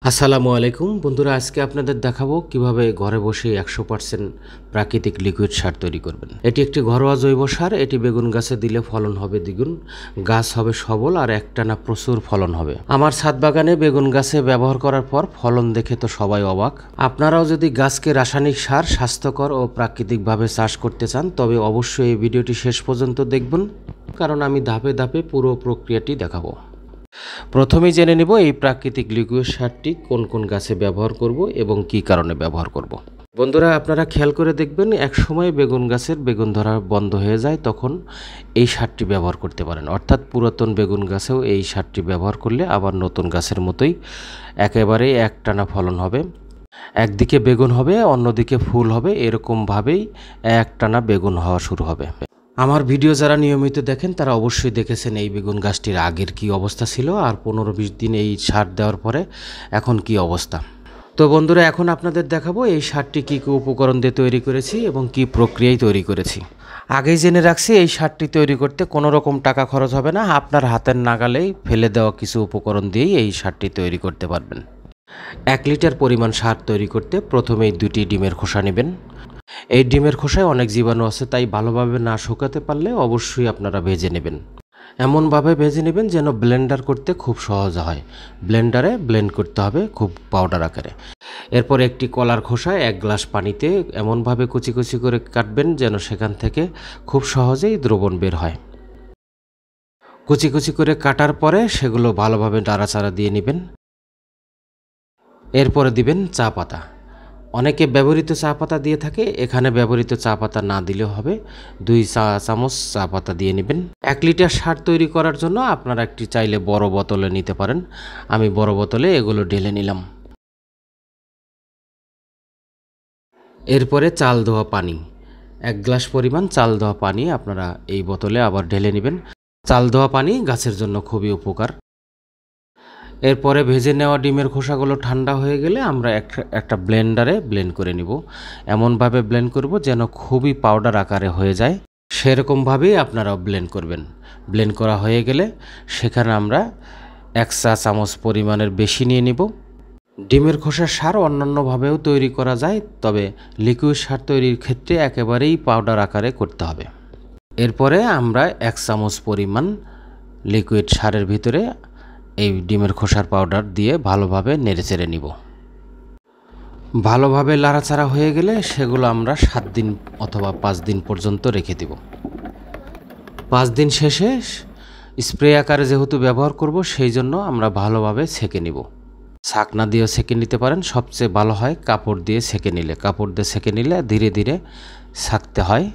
আসসালামু আলাইকুম বন্ধুরা, আজকে আপনাদের দেখাবো কিভাবে ঘরে বসে 100% প্রাকৃতিক লিকুইড সার তৈরি করবেন। এটি একটি ঘরোয়া জৈব সার। এটি বেগুন গাছে দিলে ফলন হবে দ্বিগুণ, গাছ হবে সবল আর একটানা প্রচুর ফলন হবে। আমার ছাদ বাগানে বেগুন গাছে ব্যবহার করার পর ফলন দেখে তো সবাই অবাক। আপনারাও যদি গাছকে রাসায়নিক সার, স্বাস্থ্যকর ও প্রাকৃতিকভাবে চাষ করতে চান তবে অবশ্যই এই ভিডিওটি শেষ পর্যন্ত দেখবেন, কারণ আমি ধাপে ধাপে পুরো প্রক্রিয়াটি দেখাবো। প্রথমেই জেনে নেব এই প্রাকৃতিক লিকুইড সারটি কোন কোন গাছে ব্যবহার করব এবং কি কারণে ব্যবহার করব। বন্ধুরা, আপনারা খেয়াল করে দেখবেন, এক সময় বেগুন গাছের বেগুন ধরা বন্ধ হয়ে যায়, তখন এই সারটি ব্যবহার করতে পারেন। অর্থাৎ পুরাতন বেগুন গাছেও এই সারটি ব্যবহার করলে আবার নতুন গাছের মতোই একেবারেই একটানা ফলন হবে। একদিকে বেগুন হবে, অন্যদিকে ফুল হবে, এরকমভাবেই একটানা বেগুন হওয়া শুরু হবে। আমার ভিডিও যারা নিয়মিত দেখেন তারা অবশ্যই দেখেছেন এই বেগুন গাছটির আগের কি অবস্থা ছিল আর 15-20 দিন এই সার দেওয়ার পরে এখন কি অবস্থা। তো বন্ধুরা, এখন আপনাদের দেখাবো এই সারটি কী কী উপকরণ দিয়ে তৈরি করেছি এবং কি প্রক্রিয়ায় তৈরি করেছি। আগেই জেনে রাখছি, এই সারটি তৈরি করতে কোনো রকম টাকা খরচ হবে না। আপনার হাতের নাগালেই ফেলে দেওয়া কিছু উপকরণ দিয়েই এই সারটি তৈরি করতে পারবেন। 1 লিটার পরিমাণ সার তৈরি করতে প্রথমেই 2টি ডিমের খোসা নেবেন। এই ডিমের খোসায় অনেক জীবাণু আছে, তাই ভালোভাবে না শুকাতে পারলে অবশ্যই আপনারা ভেজে নেবেন। এমনভাবে ভেজে নেবেন যেন ব্লেন্ডার করতে খুব সহজ হয়। ব্লেন্ডারে ব্লেন্ড করতে হবে খুব পাউডার আকারে। এরপর একটি কলার খোসায় 1 গ্লাস পানিতে এমনভাবে কুচি কুচি করে কাটবেন যেন সেখান থেকে খুব সহজেই দ্রবণ বের হয়। কুচি কুচি করে কাটার পরে সেগুলো ভালোভাবে নাড়াচাড়া দিয়ে নেবেন। এরপরে দিবেন চা পাতা। অনেকে ব্যবহৃত চা পাতা দিয়ে থাকে, এখানে ব্যবহৃত চা পাতা না দিলেও হবে। 2 চা চামচ চা পাতা দিয়ে নেবেন। 1 লিটার সার তৈরি করার জন্য আপনারা একটি চাইলে বড় বোতলে নিতে পারেন। আমি বড় বোতলে এগুলো ঢেলে নিলাম। এরপরে চাল ধোয়া পানি, 1 গ্লাস পরিমাণ চাল ধোয়া পানি আপনারা এই বোতলে আবার ঢেলে নেবেন। চাল ধোয়া পানি গাছের জন্য খুবই উপকার। এরপরে ভেজে নেওয়া ডিমের খোসাগুলো ঠান্ডা হয়ে গেলে আমরা একটা ব্লেন্ডারে ব্লেন্ড করে নিব। এমনভাবে ব্লেন্ড করব যেন খুবই পাউডার আকারে হয়ে যায়, সেরকমভাবেই আপনারাও ব্লেন্ড করবেন। ব্লেন্ড করা হয়ে গেলে সেখানে আমরা 1 চা চামচ পরিমাণের বেশি নিয়ে নিব। ডিমের খোসার সার অন্যান্যভাবেও তৈরি করা যায়, তবে লিকুইড সার তৈরির ক্ষেত্রে একেবারেই পাউডার আকারে করতে হবে। এরপরে আমরা 1 চামচ পরিমাণ লিকুইড সারের ভিতরে এই ডিমের খোসার পাউডার দিয়ে ভালোভাবে নেড়েচেড়ে নিব। ভালোভাবে লাড়াচাড়া হয়ে গেলে সেগুলো আমরা 7 দিন অথবা 5 দিন পর্যন্ত রেখে দেব। 5 দিন শেষে স্প্রে আকারে যেহেতু ব্যবহার করব, সেই জন্য আমরা ভালোভাবে ছেঁকে নিব। ছাকনা দিয়েও ছেঁকে নিতে পারেন, সবচেয়ে ভালো হয় কাপড় দিয়ে ছেঁকে নিলে। কাপড় দিয়ে ছেঁকে নিলে ধীরে ধীরে ছাকতে হয়।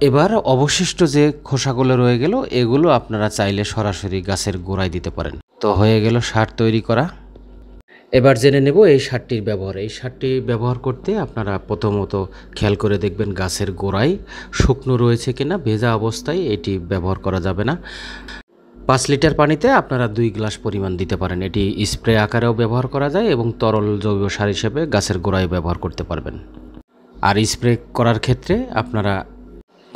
এবার অবশিষ্ট যে খোসাগুলো রয়ে গেল, এগুলো আপনারা চাইলে সরাসরি গাছের গোড়ায় দিতে পারেন। তো হয়ে গেল সার তৈরি করা। এবার জেনে নেব এই সারটির ব্যবহার। এই সারটি ব্যবহার করতে আপনারা প্রথমত খেয়াল করে দেখবেন গাছের গোড়ায় শুকনো রয়েছে কিনা। ভেজা অবস্থায় এটি ব্যবহার করা যাবে না। 5 লিটার পানিতে আপনারা 2 গ্লাস পরিমাণ দিতে পারেন। এটি স্প্রে আকারেও ব্যবহার করা যায় এবং তরল জৈব সার হিসেবে গাছের গোড়ায় ব্যবহার করতে পারবেন। আর স্প্রে করার ক্ষেত্রে আপনারা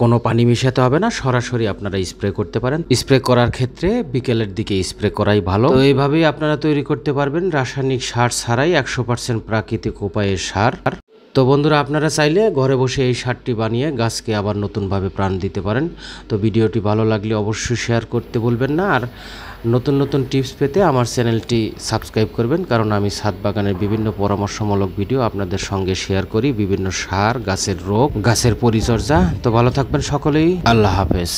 কোনো পানি মিশাতে হবে না, সরাসরি আপনারা স্প্রে করতে পারেন। স্প্রে করার ক্ষেত্রে বিকেলের দিকে স্প্রে করাই ভালো। তো এইভাবেই আপনারা তৈরি করতে পারবেন রাসায়নিক সার ছাড়াই 100% প্রাকৃতিক উপায়ের সার। তো বন্ধুরা, আপনারা চাইলে ঘরে বসে এই সারটি বানিয়ে গাছকে আবার নতুনভাবে প্রাণ দিতে পারেন। তো ভিডিওটি ভালো লাগলে অবশ্যই শেয়ার করতে ভুলবেন না। আর নতুন নতুন টিপস পেতে আমার চ্যানেলটি সাবস্ক্রাইব করবেন, কারণ আমি ছাদ বাগানের বিভিন্ন পরামর্শমূলক ভিডিও আপনাদের সঙ্গে শেয়ার করি। বিভিন্ন সার, গাছের রোগ, গাছের পরিচর্যা। তো ভালো থাকবেন সকলেই। আল্লাহ হাফেজ।